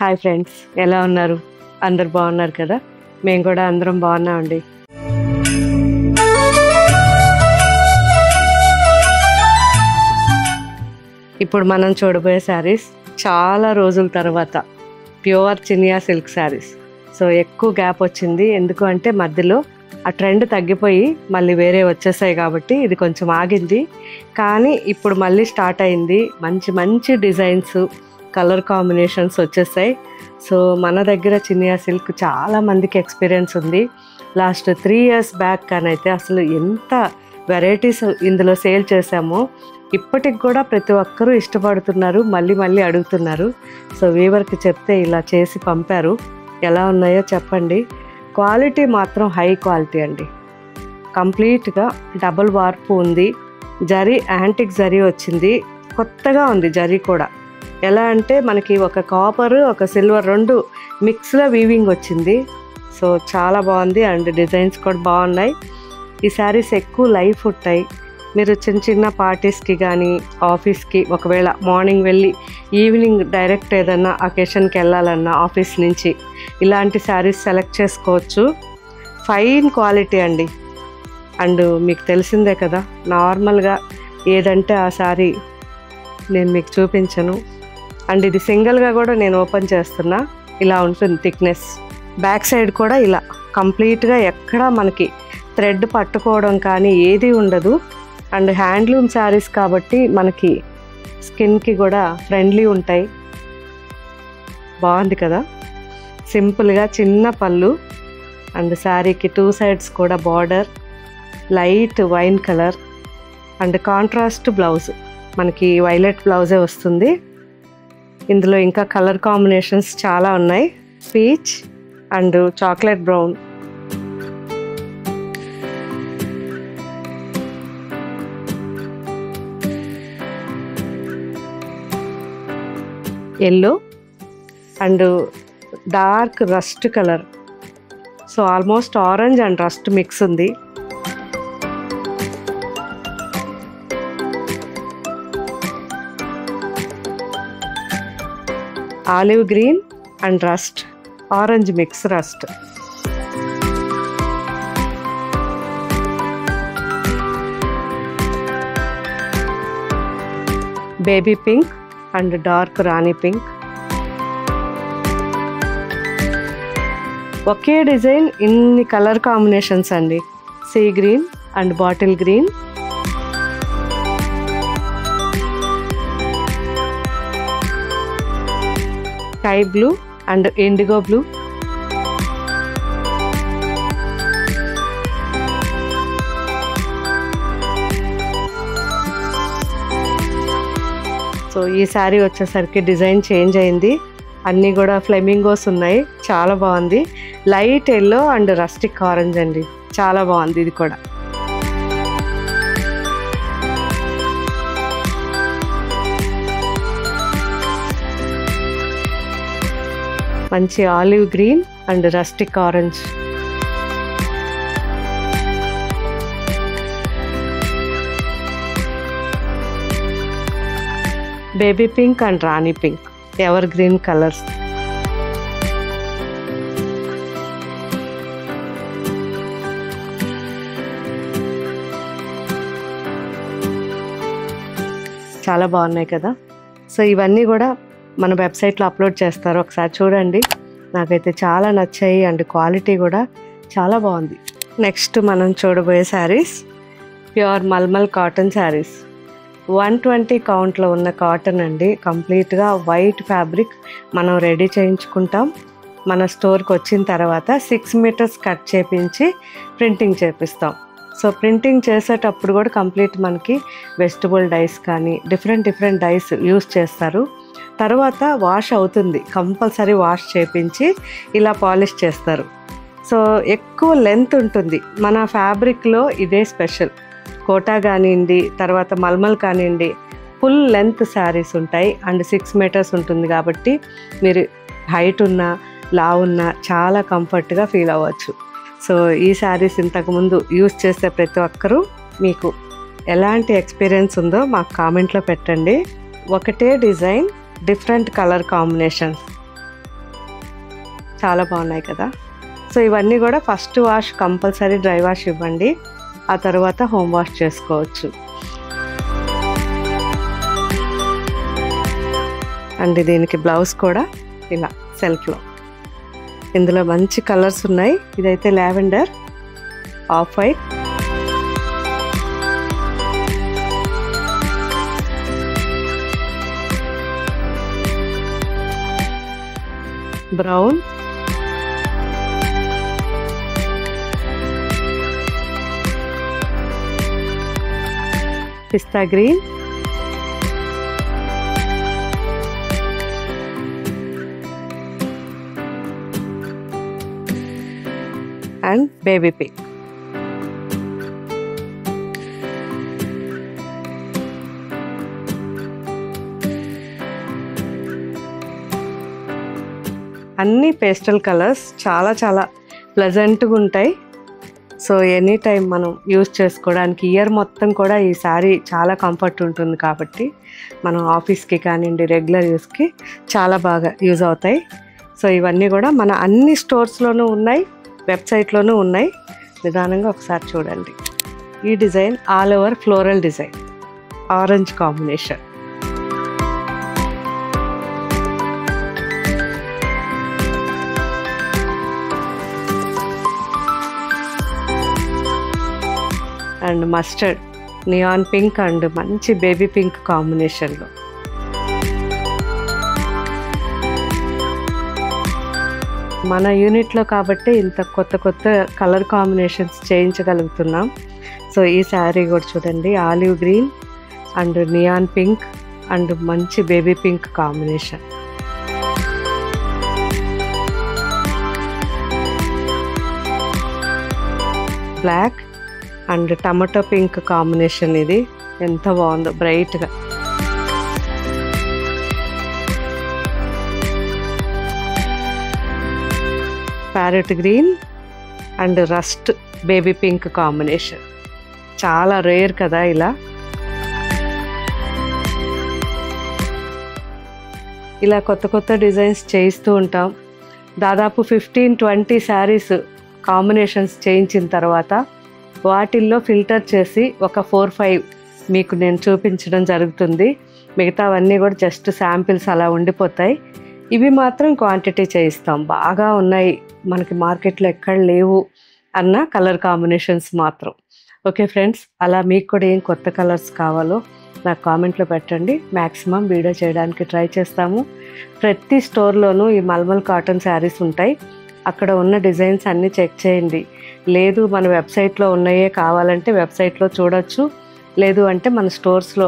Hi friends, ఎలా ఉన్నారు? అందరు బాగున్నారు కదా? మేము కూడా అందరం బాగున్నామండి. ఇప్పుడు మనం చూడబోయే శారీస్ చాలా రోజుల తర్వాత pure Chiniya silk saris. So ఎక్కువ గ్యాప్ వచ్చింది, ఎందుకు అంటే మధ్యలో ఆ ట్రెండ్ తగ్గిపోయి మళ్ళీ వేరే వచ్చేసాయి కాబట్టి ఇది కొంచెం ఆగింది. కానీ ఇప్పుడు మళ్ళీ స్టార్ట్ అయింది. మంచి మంచి డిజైన్స్, కలర్ కాంబినేషన్స్ వచ్చేసాయి. సో మన దగ్గర చినియా సిల్క్ చాలా మందికి ఎక్స్పీరియన్స్ ఉంది. లాస్ట్ 3 years బ్యాక్ కానైతే అసలు ఎంత వెరైటీస్ ఇందులో సేల్ చేసామో ఇప్పటికి కూడా ప్రతి ఒక్కరూ ఇష్టపడుతున్నారు, మళ్ళీ మళ్ళీ అడుగుతున్నారు. సో వీవర్కి చెప్తే ఇలా చేసి పంపారు. ఎలా ఉన్నాయో చెప్పండి. క్వాలిటీ మాత్రం హై క్వాలిటీ అండి. కంప్లీట్గా డబుల్ వార్పు ఉంది. జరీ యాంటిక్ జరీ వచ్చింది, కొత్తగా ఉంది జరీ కూడా. ఎలా అంటే మనకి ఒక కాపర్ ఒక సిల్వర్ 2 మిక్స్లో వీవింగ్ వచ్చింది. సో చాలా బాగుంది అండ్ డిజైన్స్ కూడా బాగున్నాయి. ఈ శారీస్ ఎక్కువ లైఫ్ ఉంటాయి. మీరు చిన్న చిన్న పార్టీస్కి కానీ ఆఫీస్కి ఒకవేళ మార్నింగ్ వెళ్ళి ఈవినింగ్ డైరెక్ట్ ఏదన్నా అకేషన్కి వెళ్ళాలన్నా ఆఫీస్ నుంచి ఇలాంటి శారీస్ సెలెక్ట్ చేసుకోవచ్చు. ఫైన్ క్వాలిటీ అండి. అండ్ మీకు తెలిసిందే కదా, నార్మల్గా ఏదంటే ఆ శారీ నేను మీకు చూపించను. అండ్ ఇది సింగిల్గా కూడా నేను ఓపెన్ చేస్తున్నా. ఇలా ఉంటుంది థిక్నెస్. బ్యాక్ సైడ్ కూడా ఇలా కంప్లీట్గా ఎక్కడా మనకి థ్రెడ్ పట్టుకోవడం కానీ ఏది ఉండదు. అండ్ హ్యాండ్లూమ్ శారీస్ కాబట్టి మనకి స్కిన్కి కూడా ఫ్రెండ్లీ ఉంటాయి. బాగుంది కదా. సింపుల్గా చిన్న పళ్ళు అండ్ శారీకి 2 sides కూడా border, light wine colour and contrast blouse. మనకి వైలెట్ బ్లౌజే వస్తుంది. ఇందులో ఇంకా కలర్ కాంబినేషన్స్ చాలా ఉన్నాయి. Peach and chocolate brown, yellow and dark rust colour. So almost orange and rust mix ఉంది. Olive green and rust, orange mix rust. Baby pink and dark rani pink. ఒకే design ఇన్ని colour combinations అండి. Sea green and bottle green, sky blue and indigo blue, so ఈ sari వచ్చేసరికి design change అయింది. అన్నీ కూడా flamingos ఉన్నాయి. చాలా బాగుంది. Light yellow and rustic orange అండి. చాలా బాగుంది ఇది కూడా. మంచి olive green and rustic orange. Baby pink and Rani pink, ever green colours. చాలా బాగున్నాయి కదా. సో ఇవన్నీ కూడా మన వెబ్సైట్లో అప్లోడ్ చేస్తారు, ఒకసారి చూడండి. నాకైతే చాలా నచ్చాయి అండ్ క్వాలిటీ కూడా చాలా బాగుంది. నెక్స్ట్ మనం చూడబోయే శారీస్ ప్యూర్ మల్మల్ కాటన్ శారీస్. 120 కౌంట్లో ఉన్న కాటన్ అండి. కంప్లీట్గా వైట్ ఫ్యాబ్రిక్ మనం రెడీ చేయించుకుంటాం. మన స్టోర్కి వచ్చిన తర్వాత 6 meters కట్ చేపించి ప్రింటింగ్ చేపిస్తాం. సో ప్రింటింగ్ చేసేటప్పుడు కూడా కంప్లీట్ మనకి వెజిటబుల్ డైస్ కానీ డిఫరెంట్ డైస్ యూస్ చేస్తారు. తర్వాత వాష్ అవుతుంది, కంపల్సరీ వాష్ చేపించి ఇలా పాలిష్ చేస్తారు. సో ఎక్కువ లెంత్ ఉంటుంది మన ఫ్యాబ్రిక్లో. ఇదే స్పెషల్. కోటా కానివ్వండి, తర్వాత మల్మల్ కానివ్వండి, ఫుల్ లెంత్ శారీస్ ఉంటాయి అండ్ 6 meters ఉంటుంది కాబట్టి మీరు హైట్ ఉన్నా లావు ఉన్నా చాలా కంఫర్ట్గా ఫీల్ అవ్వచ్చు. సో ఈ శారీస్ ఇంతకుముందు యూస్ చేసే ప్రతి ఒక్కరూ మీకు ఎలాంటి ఎక్స్పీరియన్స్ ఉందో మాకు కామెంట్లో పెట్టండి. ఒకటే డిజైన్, డిఫరెంట్ కలర్ కాంబినేషన్స్. చాలా బాగున్నాయి కదా. సో ఇవన్నీ కూడా first wash compulsory dry wash ఇవ్వండి, ఆ తర్వాత హోమ్ వాష్ చేసుకోవచ్చు. అండ్ దీనికి బ్లౌజ్ కూడా ఇలా సెల్ఫ్లో. ఇందులో మంచి కలర్స్ ఉన్నాయి. ఇదైతే lavender, off white, brown, pista green, and baby pink. అన్ని పేస్టల్ కలర్స్ చాలా చాలా ప్లెజెంట్గా ఉంటాయి. సో ఎనీ టైం మనం యూజ్ చేసుకోవడానికి, ఇయర్ మొత్తం కూడా ఈ శారీ చాలా కంఫర్ట్ ఉంటుంది కాబట్టి మనం ఆఫీస్కి కానివ్వండి, రెగ్యులర్ యూస్కి చాలా బాగా యూజ్ అవుతాయి. సో ఇవన్నీ కూడా మన అన్ని స్టోర్స్లోనూ ఉన్నాయి, వెబ్సైట్లోనూ ఉన్నాయి. నిదానంగా ఒకసారి చూడండి. ఈ design all over floral design, orange combination. And mustard, neon pink and మంచి బేబీ పింక్ కాంబినేషన్లో. మన యూనిట్లో కాబట్టి ఇంత కొత్త కొత్త కలర్ కాంబినేషన్స్ చేయించగలుగుతున్నాం. సో ఈ శారీ కూడా చూడండి, olive green and neon pink and మంచి baby pink combination. Black and tomato pink combination. ఇది ఎంత బాగుందో బ్రైట్గా. Parrot green and rust baby pink combination. చాలా రేర్ కదా ఇలా. ఇలా కొత్త కొత్త డిజైన్స్ చేయిస్తూ ఉంటాం. దాదాపు 15-20 శారీస్ కాంబినేషన్స్ చేయించిన తర్వాత వాటిల్లో ఫిల్టర్ చేసి ఒక 4-5 మీకు నేను చూపించడం జరుగుతుంది. మిగతావన్నీ కూడా జస్ట్ శాంపిల్స్ అలా ఉండిపోతాయి. ఇవి మాత్రం క్వాంటిటీ చేయిస్తాం. బాగా ఉన్నాయి, మనకి మార్కెట్లో ఎక్కడ లేవు అన్న కలర్ కాంబినేషన్స్ మాత్రం. ఓకే ఫ్రెండ్స్, అలా మీకు కూడా ఏం కొత్త కలర్స్ కావాలో నాకు కామెంట్లో పెట్టండి. మ్యాక్సిమం వీడియో చేయడానికి ట్రై చేస్తాము. ప్రతి స్టోర్లోనూ ఈ మల్మల్ కాటన్ శారీస్ ఉంటాయి. అక్కడ ఉన్న డిజైన్స్ అన్నీ చెక్ చేయండి. లేదు మన వెబ్సైట్లో ఉన్నాయే కావాలంటే వెబ్సైట్లో చూడొచ్చు, లేదు అంటే మన స్టోర్స్లో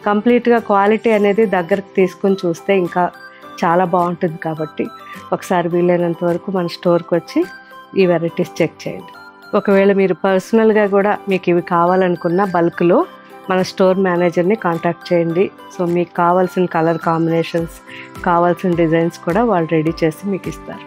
కంప్లీట్గా క్వాలిటీ అనేది దగ్గరకు తీసుకుని చూస్తే ఇంకా చాలా బాగుంటుంది. కాబట్టి ఒకసారి వీలైనంత వరకు మన స్టోర్కి వచ్చి ఈ వెరైటీస్ చెక్ చేయండి. ఒకవేళ మీరు పర్సనల్గా కూడా మీకు ఇవి కావాలనుకున్న బల్క్లో మన స్టోర్ మేనేజర్ని కాంటాక్ట్ చేయండి. సో మీకు కావాల్సిన కలర్ కాంబినేషన్స్, కావాల్సిన డిజైన్స్ కూడా వాళ్ళు రెడీ చేసి మీకు ఇస్తారు.